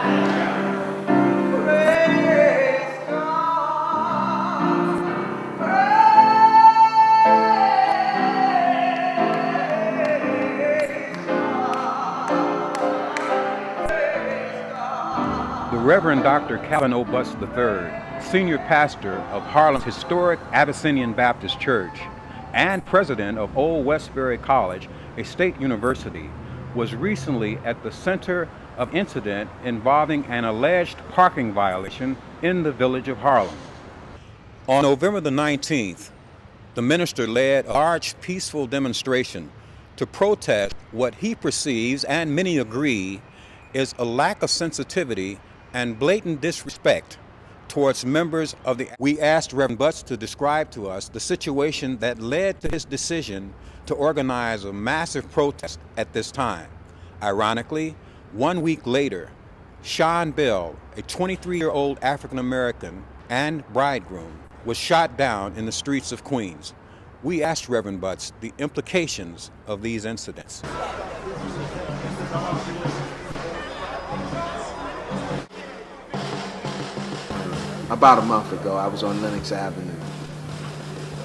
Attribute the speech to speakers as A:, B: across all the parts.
A: The Reverend Dr. Calvin O. Bus III, senior pastor of Harlem's historic Abyssinian Baptist Church and president of Old Westbury College, a state university, was recently at the center of incident involving an alleged parking violation in the village of Harlem. On November the 19th, the minister led a large peaceful demonstration to protest what he perceives, and many agree, is a lack of sensitivity and blatant disrespect towards members of the... We asked Reverend Butts to describe to us the situation that led to his decision to organize a massive protest at this time. Ironically, 1 week later, Sean Bell, a 23-year-old African-American and bridegroom, was shot down in the streets of Queens. We asked Reverend Butts the implications of these incidents.
B: About a month ago, I was on Lenox Avenue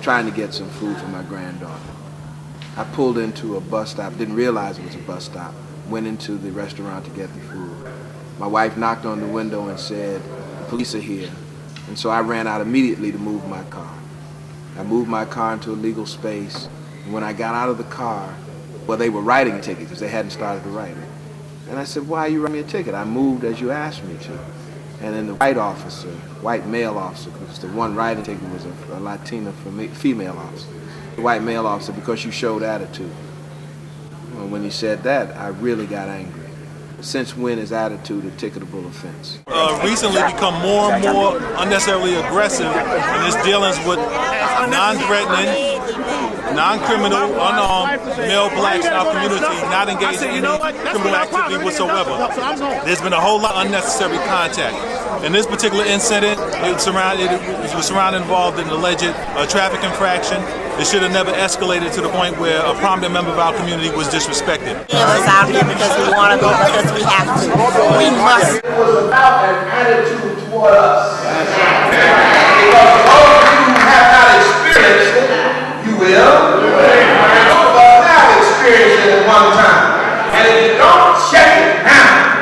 B: trying to get some food for my granddaughter. I pulled into a bus stop, didn't realize it was a bus stop, went into the restaurant to get the food. My wife knocked on the window and said, "The police are here." And so I ran out immediately to move my car. I moved my car into a legal space, and when I got out of the car, well, they were writing a ticket because they hadn't started to write it. And I said, "Why are you writing me a ticket? I moved as you asked me to." And then the white male officer, because the one writing ticket was a Latina female officer. The white male officer, "Because you showed attitude." Well, when he said that, I really got angry. Since when is attitude a ticketable offense?
C: Recently become more and more unnecessarily aggressive in its dealings with non-threatening, non-criminal, unarmed male blacks in our community, not engaged in any criminal activity whatsoever. There's been a whole lot of unnecessary contact. In this particular incident, it was involved in an alleged traffic infraction. It should have never escalated to the point where a prominent member of our community was disrespected.
D: It was out here because we want to go, because we have to. We must.
E: It was about an attitude toward us. Because those of you who have not experienced it, you will. But have experienced it at one time. And if you don't check it now,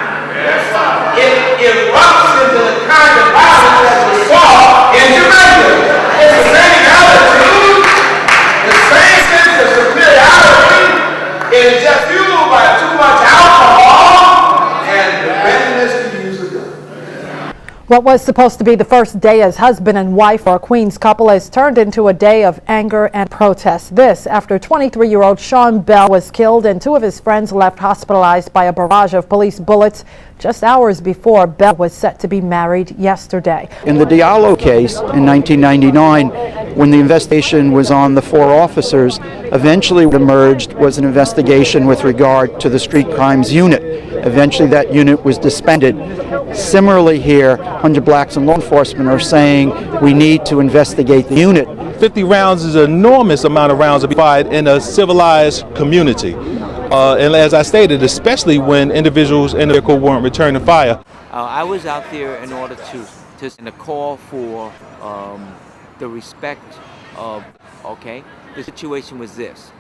E: it erupts into the kind of violence that we saw in Jamaica. It's the same attitude, the same sense of superiority. It's just fueled by too much alcohol and the readiness to use a gun.
F: What was supposed to be the first day as husband and wife for a Queens couple has turned into a day of anger and protest. This after 23-year-old Sean Bell was killed and two of his friends left hospitalized by a barrage of police bullets just hours before Bell was set to be married yesterday.
G: In the Diallo case in 1999, when the investigation was on the four officers, eventually what emerged was an investigation with regard to the street crimes unit. Eventually that unit was disbanded. Similarly here, 100 Blacks in law enforcement are saying we need to investigate the unit.
C: 50 rounds is an enormous amount of rounds to be fired in a civilized community. And as I stated, especially when individuals in the vehicle weren't returning fire.
H: I was out there in order to send a call for the respect of, the situation was this.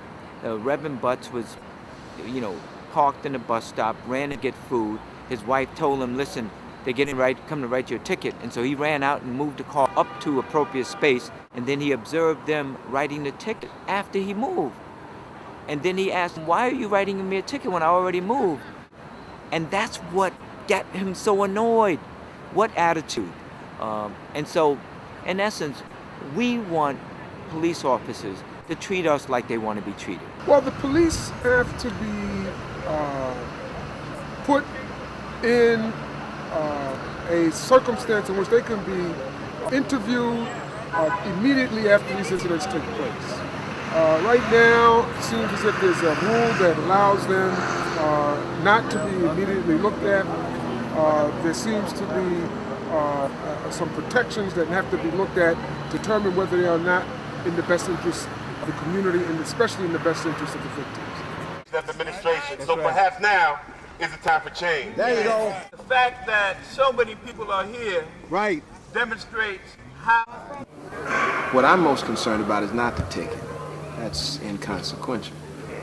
H: Reverend Butts was, parked in a bus stop, ran to get food. His wife told him, "Listen, they're come to write your ticket." And so he ran out and moved the car up to appropriate space, and then he observed them writing the ticket after he moved. And then he asked him, "Why are you writing me a ticket when I already moved?" And that's what got him so annoyed. What attitude? And so, in essence, we want police officers to treat us like they want to be treated.
I: Well, the police have to be put in a circumstance in which they can be interviewed immediately after these incidents take place. Right now, it seems as if there's a rule that allows them not to be immediately looked at. There seems to be some protections that have to be looked at to determine whether they are not in the best interest of the community, and especially in the best interest of the victims.
E: Administration. So perhaps now it's a time for change.
J: There you go.
C: The fact that so many people are here
J: Right.
C: demonstrates how.
B: What I'm most concerned about is not the ticket. That's inconsequential.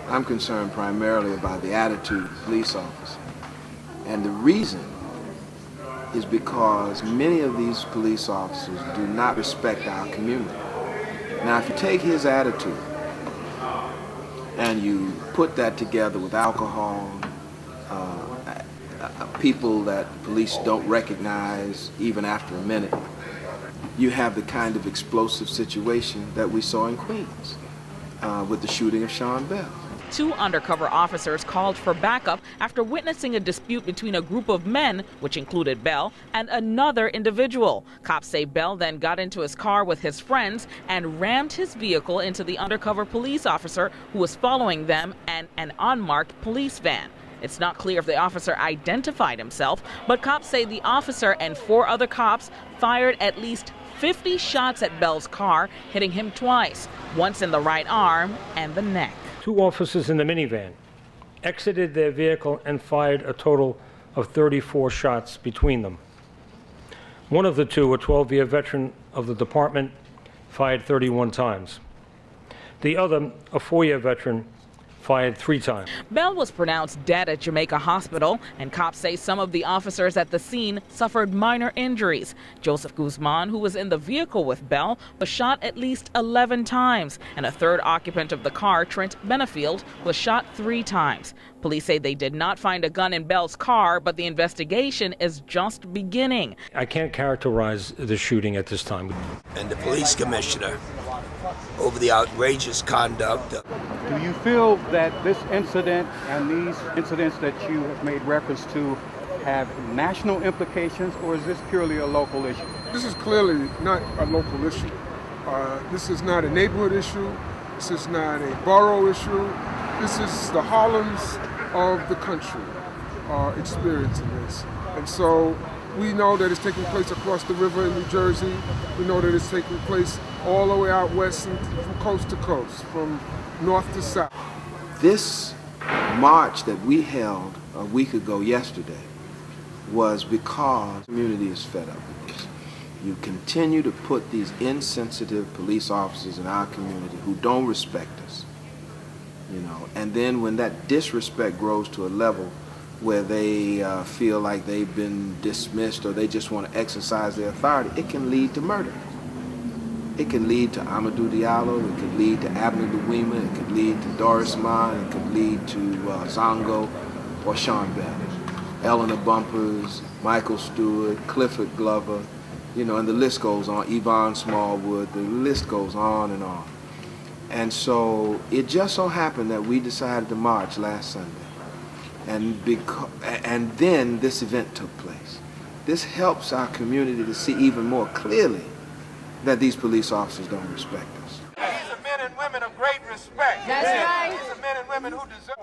B: I'm concerned primarily about the attitude of the police officer. And the reason is because many of these police officers do not respect our community. Now, if you take his attitude and you put that together with alcohol, people that police don't recognize even after a minute, you have the kind of explosive situation that we saw in Queens with the shooting of Sean Bell.
K: 2 undercover officers called for backup after witnessing a dispute between a group of men, which included Bell, and another individual. Cops say Bell then got into his car with his friends and rammed his vehicle into the undercover police officer who was following them and an unmarked police van. It's not clear if the officer identified himself, but cops say the officer and 4 other cops fired at least 50 shots at Bell's car, hitting him twice, once in the right arm and the neck.
L: 2 officers in the minivan exited their vehicle and fired a total of 34 shots between them. One of the 2, a 12-year veteran of the department, fired 31 times. The other, a 4-year veteran, fired 3 times.
K: Bell was pronounced dead at Jamaica Hospital, and cops say some of the officers at the scene suffered minor injuries. Joseph Guzman, who was in the vehicle with Bell, was shot at least 11 times, and a 3rd occupant of the car, Trent Benefield, was shot 3 times. Police say they did not find a gun in Bell's car, but the investigation is just beginning.
L: I can't characterize the shooting at this time.
J: And the police commissioner over the outrageous conduct.
A: Do you feel that this incident and these incidents that you have made reference to have national implications, or is this purely a local issue?
I: This is clearly not a local issue. This is not a neighborhood issue. This is not a borough issue. This is the Harlems of the country experiencing this. And so we know that it's taking place across the river in New Jersey. We know that it's taking place all the way out west and from coast to coast, from north to south.
B: This march that we held a week ago yesterday was because the community is fed up with this. You continue to put these insensitive police officers in our community who don't respect us, and then when that disrespect grows to a level where they feel like they've been dismissed or they just want to exercise their authority, it can lead to murder. It can lead to Amadou Diallo, it could lead to Abner DeWeema, it could lead to Doris Mann, it could lead to Zongo or Sean Bell. Eleanor Bumpers, Michael Stewart, Clifford Glover, and the list goes on, Yvonne Smallwood, the list goes on and on. And so it just so happened that we decided to march last Sunday. And then this event took place. This helps our community to see even more clearly that these police officers don't respect us.
E: These are men and women of great respect.
D: That's right.
E: These are men and women who deserve.